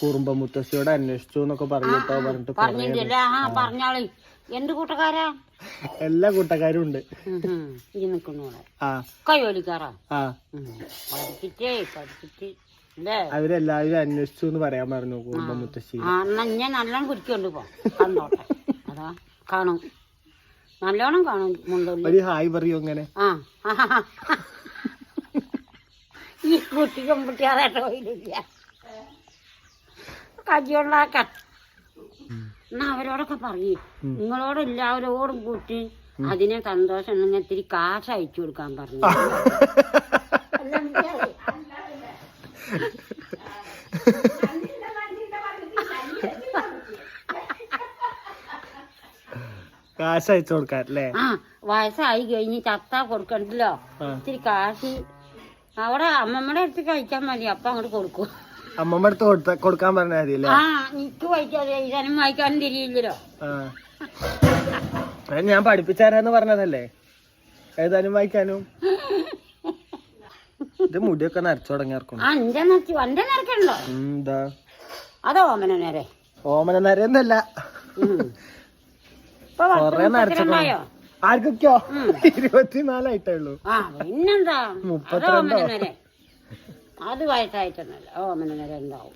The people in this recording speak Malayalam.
കുറുമ്പ മുത്തശ്ശിയോട് അന്വേഷിച്ചു എന്നൊക്കെ പറഞ്ഞിട്ടോ പറഞ്ഞിട്ട് പറഞ്ഞാളി. എന്ത് കൂട്ടക്കാരാ? എല്ലാ കൂട്ടക്കാരും ഉണ്ട്. ഈ നിക്കുന്നോളെ കൈയോലിക്കാറാ പഠിച്ചിട്ട് അവരെല്ലാവരും അന്വേഷിച്ചു എന്ന് പറയാൻ പറഞ്ഞു കുറുമ്പ മുത്തശ്ശി. ഞാൻ നല്ലോണം കുടിക്കൊണ്ട് പോ കണ്ടോട്ടെ. അതാ കാണും, നല്ലോണം കാണും. ഒരു ഹായ് പറയൂ അങ്ങനെ. ഈ കുട്ടി പെൺകുട്ടിയാറേട്ടോ ഇല്ല കജിയുണ്ടാക്കാൻ. എന്നാ അവരോടൊക്കെ പറയും, നിങ്ങളോട് എല്ലാവരോടും കൂട്ടി അതിനെ സന്തോഷം ഉണ്ടെങ്കിൽ ഇത്തിരി കാശ് അയച്ചു കൊടുക്കാൻ പറഞ്ഞു. കാശ് അയച്ചു കൊടുക്കാല്ലേ? വയസ്സായി കഴിഞ്ഞ് ചത്താ കൊടുക്കണ്ടല്ലോ. ഇത്തിരി കാശ് അവിടെ അമ്മമ്മയുടെ അടുത്ത് കഴിക്കാൻ മതി, അപ്പൊ അങ്ങോട്ട് കൊടുക്കും. അമ്മമ്മ അടുത്ത് കൊടുക്കാൻ പറഞ്ഞാൽ മതിയല്ലേ? എനിക്ക് വായിക്കാതെ എഴുതാനും വായിക്കാനും തിരിയില്ലല്ലോ. ഞാൻ പഠിപ്പിച്ചാരാന്ന് പറഞ്ഞതല്ലേ എഴുതാനും വായിക്കാനും. ഇത് മുടിയൊക്കെ നരച്ചു തുടങ്ങിയാർക്കും. എന്റെ നരക്കണ്ടോ? എന്താ അതോ ഓമന നേരെ? ഓമന നേരെന്നല്ല, കൊറേ നരച്ചോ. ആർക്കൊക്കെയോ 24 ഉള്ളൂ. പിന്നെന്താ 32. അത് വയസ്സായിട്ടൊന്നല്ല, ഓമന നേരെ ഉണ്ടാവും.